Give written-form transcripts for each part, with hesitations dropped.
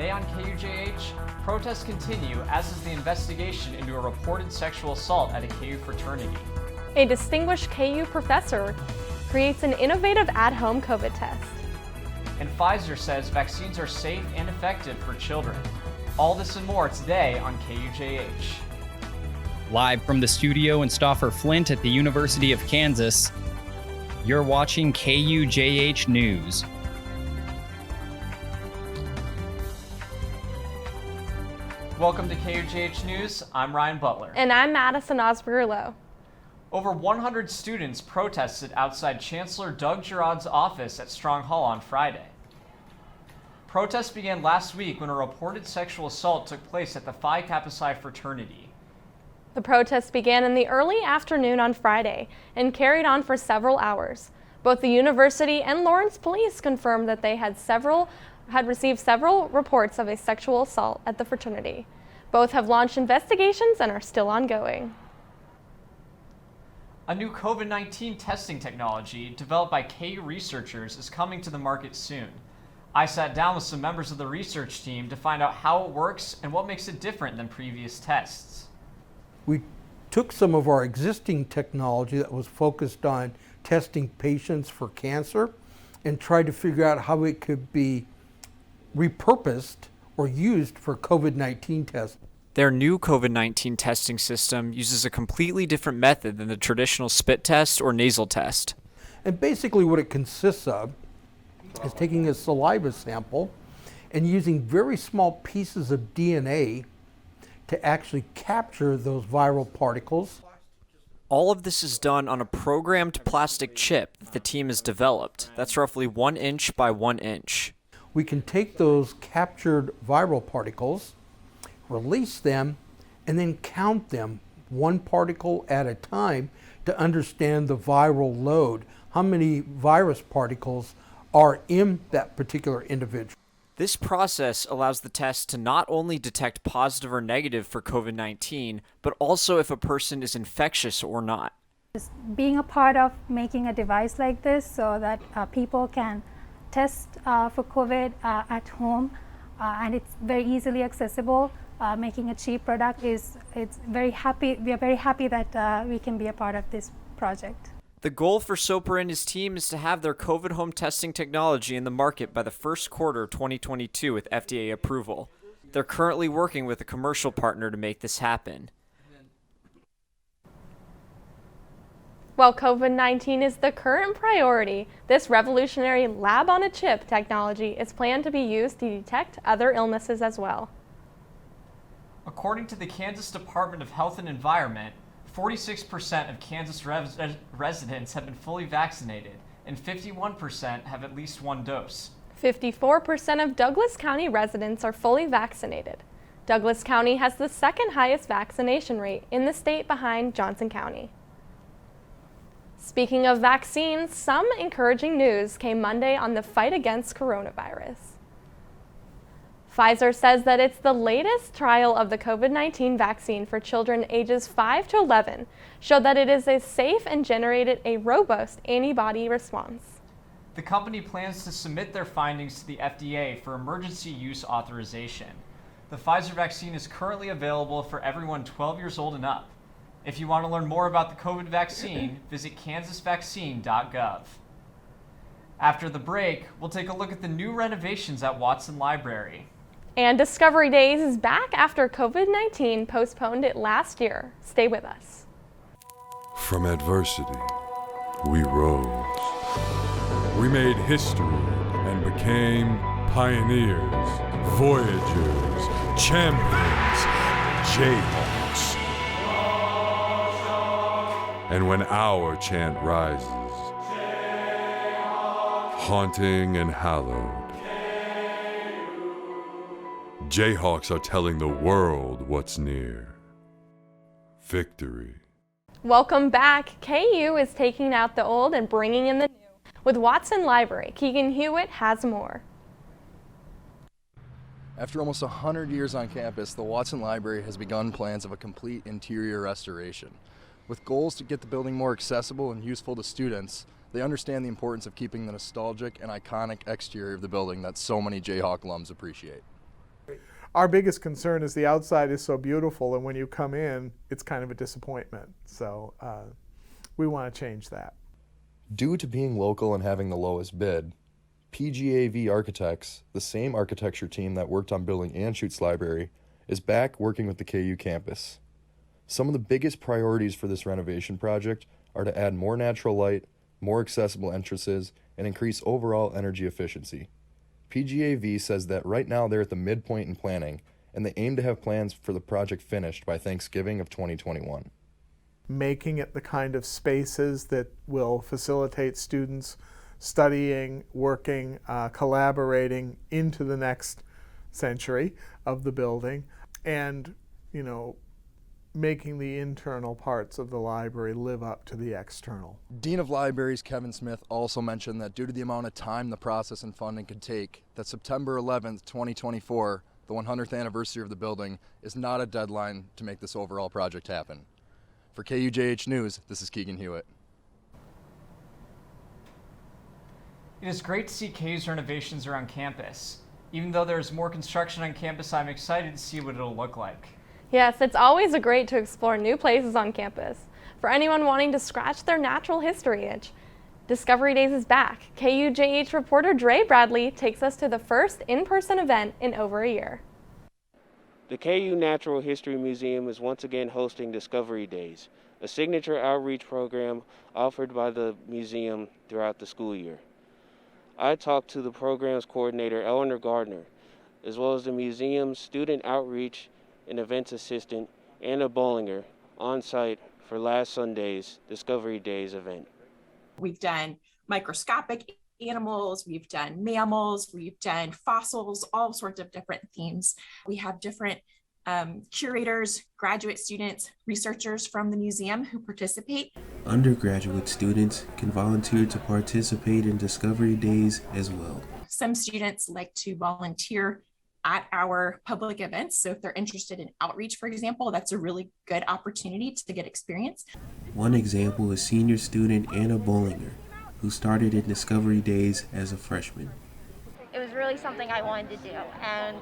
Today on KUJH, protests continue, as is the investigation into a reported sexual assault at a KU fraternity. A distinguished KU professor creates an innovative at-home COVID test. And Pfizer says vaccines are safe and effective for children. All this and more today on KUJH. Live from the studio in Stauffer Flint at the University of Kansas, you're watching KUJH News. Welcome to KUJH News. I'm Ryan Butler. And I'm Madison Osberger-Lowe. Over 100 students protested outside Chancellor Doug Girard's office at Strong Hall on Friday. Protests began last week when a reported sexual assault took place at the Phi Kappa Psi fraternity. The protests began in the early afternoon on Friday and carried on for several hours. Both the university and Lawrence police confirmed that they had received several reports of a sexual assault at the fraternity. Both have launched investigations and are still ongoing. A new COVID-19 testing technology developed by KU researchers is coming to the market soon. I sat down with some members of the research team to find out how it works and what makes it different than previous tests. We took some of our existing technology that was focused on testing patients for cancer and tried to figure out how it could be repurposed or used for COVID-19 testing. Their new COVID-19 testing system uses a completely different method than the traditional spit test or nasal test. And basically what it consists of is taking a saliva sample and using very small pieces of DNA to actually capture those viral particles. All of this is done on a programmed plastic chip that the team has developed. That's roughly 1 inch by 1 inch. We can take those captured viral particles, release them, and then count them one particle at a time to understand the viral load, how many virus particles are in that particular individual. This process allows the test to not only detect positive or negative for COVID-19, but also if a person is infectious or not. Just being a part of making a device like this so that people can test for COVID at home, and it's very easily accessible. Making a cheap product we are very happy that we can be a part of this project. The goal for Soper and his team is to have their COVID home testing technology in the market by the first quarter of 2022 with FDA approval. They're currently working with a commercial partner to make this happen. While COVID-19 is the current priority, this revolutionary lab-on-a-chip technology is planned to be used to detect other illnesses as well. According to the Kansas Department of Health and Environment, 46% of Kansas residents have been fully vaccinated, and 51% have at least one dose. 54% of Douglas County residents are fully vaccinated. Douglas County has the second highest vaccination rate in the state behind Johnson County. Speaking of vaccines, some encouraging news came Monday on the fight against coronavirus. Pfizer says that it's the latest trial of the COVID-19 vaccine for children ages 5 to 11 showed that it is safe and generated a robust antibody response. The company plans to submit their findings to the FDA for emergency use authorization. The Pfizer vaccine is currently available for everyone 12 years old and up. If you want to learn more about the COVID vaccine, visit kansasvaccine.gov. After the break, we'll take a look at the new renovations at Watson Library. And Discovery Days is back after COVID-19 postponed it last year. Stay with us. From adversity, we rose. We made history and became pioneers, voyagers, champions, Jayhawks. And when our chant rises, haunting and hallowed, Jayhawks are telling the world what's near. Victory. Welcome back. KU is taking out the old and bringing in the new. With Watson Library, Keegan Hewitt has more. After almost 100 years on campus, the Watson Library has begun plans of a complete interior restoration. With goals to get the building more accessible and useful to students, they understand the importance of keeping the nostalgic and iconic exterior of the building that so many Jayhawk alums appreciate. our biggest concern is the outside is so beautiful, and when you come in, it's kind of a disappointment. So we want to change that. Due to being local and having the lowest bid, PGAV Architects, the same architecture team that worked on building Anschutz Library, is back working with the KU campus. Some of the biggest priorities for this renovation project are to add more natural light, more accessible entrances, and increase overall energy efficiency. PGAV says that right now they're at the midpoint in planning, and they aim to have plans for the project finished by Thanksgiving of 2021. Making it the kind of spaces that will facilitate students studying, working, collaborating into the next century of the building, and, you know, making the internal parts of the library live up to the external. Dean of Libraries Kevin Smith also mentioned that due to the amount of time the process and funding could take, that September 11th, 2024, the 100th anniversary of the building, is not a deadline to make this overall project happen. For KUJH News, this is Keegan Hewitt. It is great to see KU's renovations around campus. Even though there's more construction on campus, I'm excited to see what it'll look like. Yes, it's always great to explore new places on campus. For anyone wanting to scratch their natural history itch, Discovery Days is back. KUJH reporter Dre Bradley takes us to the first in-person event in over a year. The KU Natural History Museum is once again hosting Discovery Days, a signature outreach program offered by the museum throughout the school year. I talked to the program's coordinator, Eleanor Gardner, as well as the museum's student outreach and events assistant, Anna Bollinger, on site for last Sunday's Discovery Days event. We've done microscopic animals, we've done mammals, we've done fossils, all sorts of different themes. We have different curators, graduate students, researchers from the museum who participate. Undergraduate students can volunteer to participate in Discovery Days as well. Some students like to volunteer at our public events. So if they're interested in outreach, for example, that's a really good opportunity to get experience. One example is senior student Anna Bollinger, who started in Discovery Days as a freshman. It was really something I wanted to do, and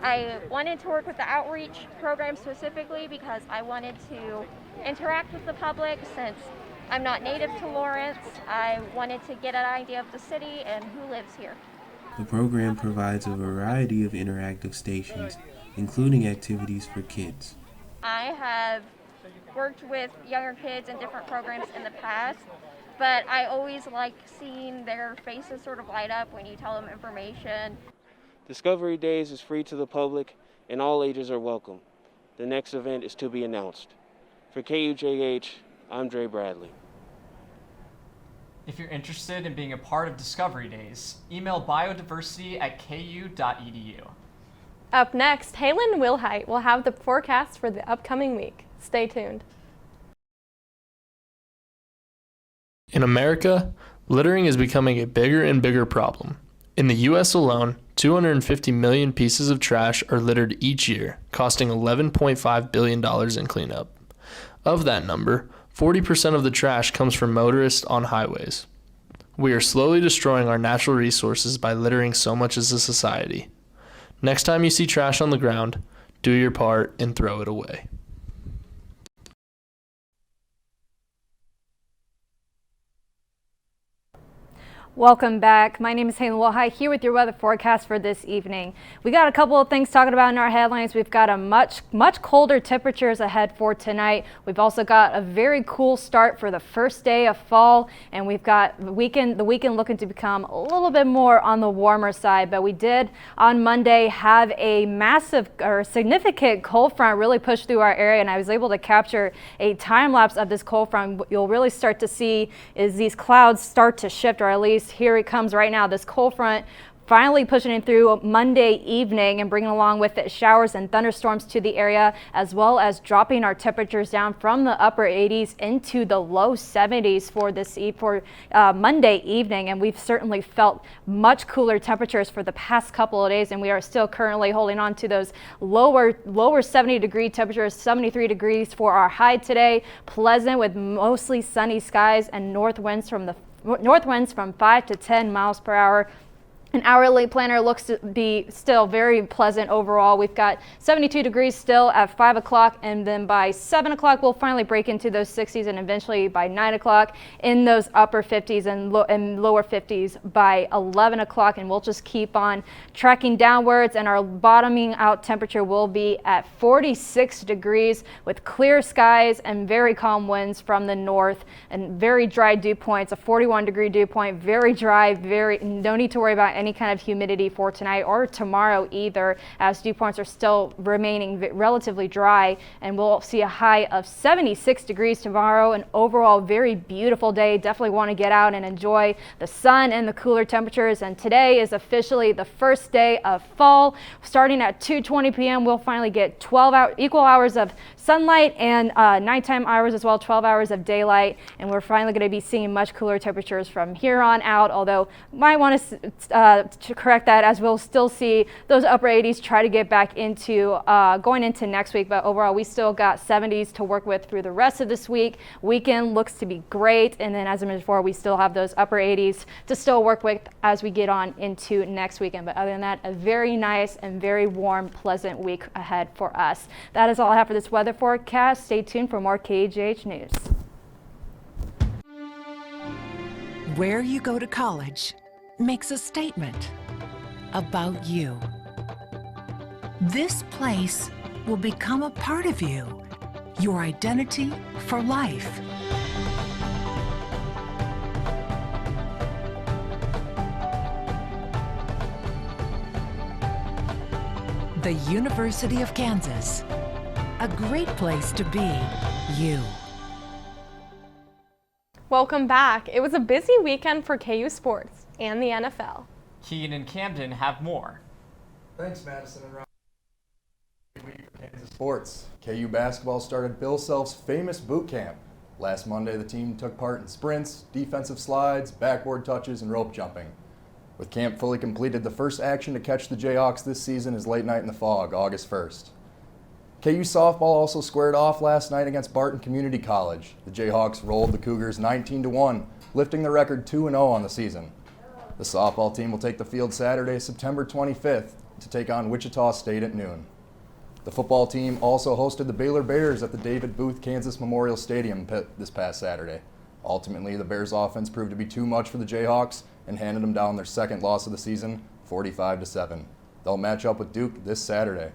I wanted to work with the outreach program specifically because I wanted to interact with the public. Since I'm not native to Lawrence, I wanted to get an idea of the city and who lives here. The program provides a variety of interactive stations, including activities for kids. I have worked with younger kids in different programs in the past, but I always like seeing their faces sort of light up when you tell them information. Discovery Days is free to the public and all ages are welcome. The next event is to be announced. For KUJH, I'm Dre Bradley. If you're interested in being a part of Discovery Days, email biodiversity@ku.edu. Up next, Halen Wilhite will have the forecast for the upcoming week. Stay tuned. In America, littering is becoming a bigger and bigger problem. In the U.S. alone, 250 million pieces of trash are littered each year, costing $11.5 billion in cleanup. Of that number, 40% of the trash comes from motorists on highways. We are slowly destroying our natural resources by littering so much as a society. Next time you see trash on the ground, do your part and throw it away. Welcome back. My name is Halen Wilhite here with your weather forecast for this evening. We got a couple of things talking about in our headlines. We've got a much colder temperatures ahead for tonight. We've also got a very cool start for the first day of fall, and we've got the weekend looking to become a little bit more on the warmer side. But we did on Monday have a massive or significant cold front really push through our area, and I was able to capture a time lapse of this cold front. What you'll really start to see is these clouds start to shift, or at least here it comes right now. This cold front finally pushing in through Monday evening and bringing along with it showers and thunderstorms to the area, as well as dropping our temperatures down from the upper 80s into the low 70s for Monday evening. And we've certainly felt much cooler temperatures for the past couple of days, and we are still currently holding on to those lower 70-degree temperatures, 73 degrees for our high today. Pleasant with mostly sunny skies and north winds from 5 to 10 miles per hour. An hourly planner looks to be still very pleasant overall. We've got 72 degrees still at 5 o'clock, and then by 7 o'clock we'll finally break into those 60s, and eventually by 9 o'clock in those upper 50s and lower 50s by 11 o'clock, and we'll just keep on tracking downwards, and our bottoming out temperature will be at 46 degrees with clear skies and very calm winds from the north and very dry dew points. A 41-degree dew point, very dry, no need to worry about any kind of humidity for tonight or tomorrow either, as dew points are still remaining relatively dry, and we'll see a high of 76 degrees tomorrow. An overall very beautiful day. Definitely want to get out and enjoy the sun and the cooler temperatures, and today is officially the first day of fall. Starting at 2:20 p.m. we'll finally get 12 equal hours of sunlight and nighttime hours as well, 12 hours of daylight, and we're finally going to be seeing much cooler temperatures from here on out, although might want to correct that, as we'll still see those upper 80s try to get back into going into next week. But overall we still got 70s to work with through the rest of this week. Weekend looks to be great, and then as I mentioned before, we still have those upper 80s to still work with as we get on into next weekend. But other than that, a very nice and very warm, pleasant week ahead for us. That is all I have for this weather forecast. Stay tuned for more KUJH News. Where you go to college makes a statement about you. This place will become a part of you, your identity for life. The University of Kansas, a great place to be you. Welcome back. It was a busy weekend for KU sports and the NFL. Keegan and Camden have more. Thanks, Madison and Ron. Week for Kansas sports. KU basketball started Bill Self's famous boot camp. Last Monday, the team took part in sprints, defensive slides, backboard touches, and rope jumping. With camp fully completed, the first action to catch the Jayhawks this season is late night in the fog, August 1st. KU softball also squared off last night against Barton Community College. The Jayhawks rolled the Cougars 19-1, lifting the record 2-0 on the season. The softball team will take the field Saturday, September 25th, to take on Wichita State at noon. The football team also hosted the Baylor Bears at the David Booth Kansas Memorial Stadium this past Saturday. Ultimately, the Bears' offense proved to be too much for the Jayhawks and handed them down their second loss of the season, 45-7. They'll match up with Duke this Saturday.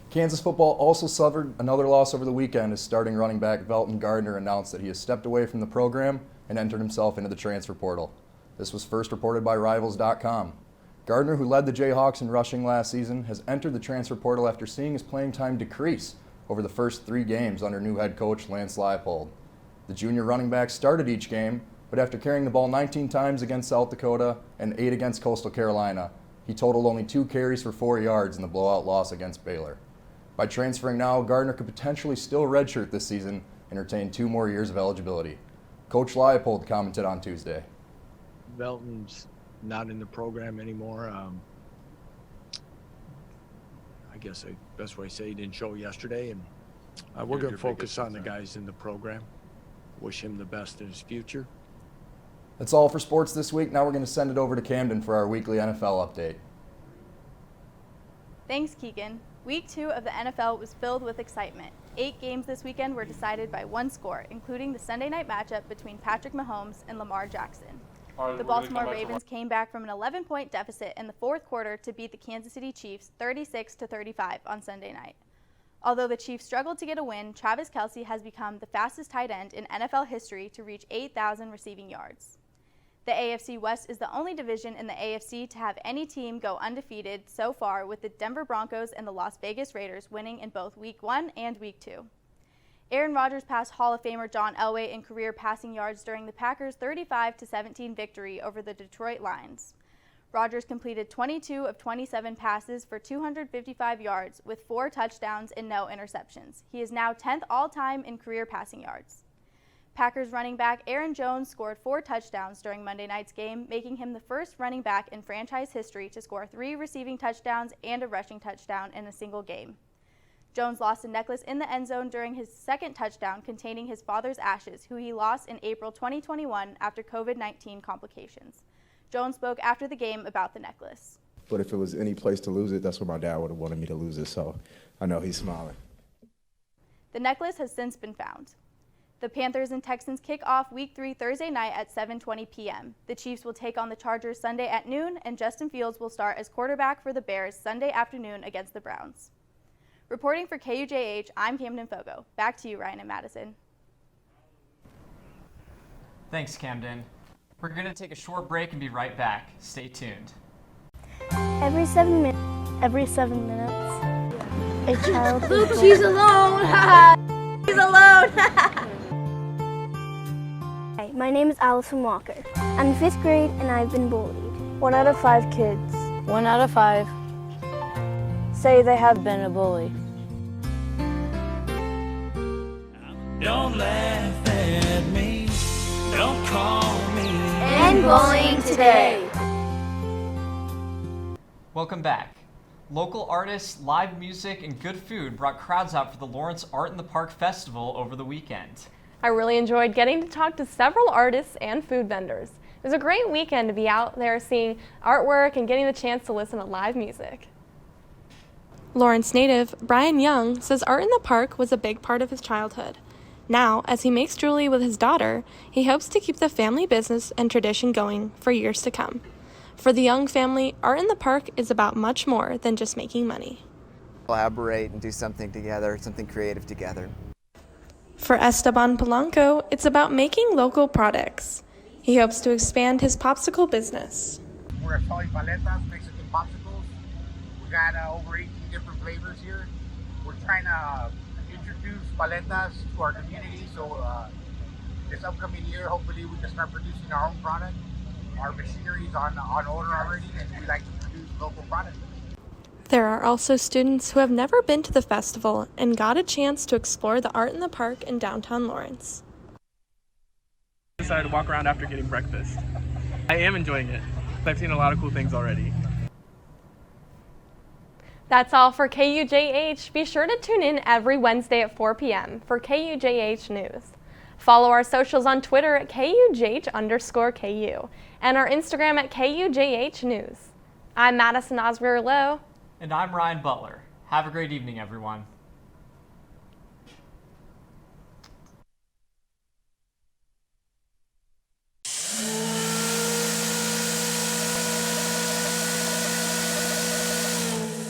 Kansas football also suffered another loss over the weekend as starting running back Velton Gardner announced that he has stepped away from the program and entered himself into the transfer portal. This was first reported by Rivals.com. Gardner, who led the Jayhawks in rushing last season, has entered the transfer portal after seeing his playing time decrease over the first 3 games under new head coach Lance Leipold. The junior running back started each game, but after carrying the ball 19 times against South Dakota and 8 against Coastal Carolina, he totaled only 2 carries for 4 yards in the blowout loss against Baylor. By transferring now, Gardner could potentially still redshirt this season and retain 2 more years of eligibility. Coach Leipold commented on Tuesday. Velton's not in the program anymore. I guess the best way to say he didn't show yesterday, and we're going to focus on the guys in the program. Wish him the best in his future. That's all for sports this week. Now we're going to send it over to Camden for our weekly NFL update. Thanks, Keegan. Week 2 of the NFL was filled with excitement. 8 games this weekend were decided by 1 score, including the Sunday night matchup between Patrick Mahomes and Lamar Jackson. The Baltimore Ravens came back from an 11-point deficit in the 4th quarter to beat the Kansas City Chiefs 36-35 on Sunday night. Although the Chiefs struggled to get a win, Travis Kelce has become the fastest tight end in NFL history to reach 8,000 receiving yards. The AFC West is the only division in the AFC to have any team go undefeated so far, with the Denver Broncos and the Las Vegas Raiders winning in both Week 1 and Week 2. Aaron Rodgers passed Hall of Famer John Elway in career passing yards during the Packers' 35-17 victory over the Detroit Lions. Rodgers completed 22 of 27 passes for 255 yards with 4 touchdowns and no interceptions. He is now 10th all-time in career passing yards. Packers running back Aaron Jones scored 4 touchdowns during Monday night's game, making him the first running back in franchise history to score 3 receiving touchdowns and a rushing touchdown in a single game. Jones lost a necklace in the end zone during his second touchdown containing his father's ashes, who he lost in April 2021 after COVID-19 complications. Jones spoke after the game about the necklace. But if it was any place to lose it, that's where my dad would have wanted me to lose it, so I know he's smiling. The necklace has since been found. The Panthers and Texans kick off Week 3 Thursday night at 7:20 p.m. The Chiefs will take on the Chargers Sunday at noon, and Justin Fields will start as quarterback for the Bears Sunday afternoon against the Browns. Reporting for KUJH, I'm Camden Fogo. Back to you, Ryan and Madison. Thanks, Camden. We're going to take a short break and be right back. Stay tuned. Every 7 minutes, a child. Luke, she's alone. She's alone. Hi, my name is Allison Walker. I'm in 5th grade and I've been bullied. 1 out of 5 kids. 1 out of 5 say they have been a bully. Don't laugh at me. Don't call me. And bullying today. Welcome back. Local artists, live music, and good food brought crowds out for the Lawrence Art in the Park Festival over the weekend. I really enjoyed getting to talk to several artists and food vendors. It was a great weekend to be out there seeing artwork and getting the chance to listen to live music. Lawrence native Brian Young says art in the park was a big part of his childhood. Now, as he makes jewelry with his daughter, he hopes to keep the family business and tradition going for years to come. For the Young family, art in the park is about much more than just making money. Collaborate and do something together, something creative together. For Esteban Polanco, it's about making local products. He hopes to expand his popsicle business. We're selling paletas, Mexican popsicles. We got over 18 different flavors here. We're trying to introduce paletas to our community, so this upcoming year, hopefully we can start producing our own product. Our machinery is on order already, and we like to produce local products. There are also students who have never been to the festival and got a chance to explore the art in the park in downtown Lawrence. I decided to walk around after getting breakfast. I am enjoying it. I've seen a lot of cool things already. That's all for KUJH. Be sure to tune in every Wednesday at 4 p.m. for KUJH News. Follow our socials on Twitter at KUJH_KU and our Instagram at KUJH News. I'm Madison Oswear Lowe. And I'm Ryan Butler. Have a great evening, everyone.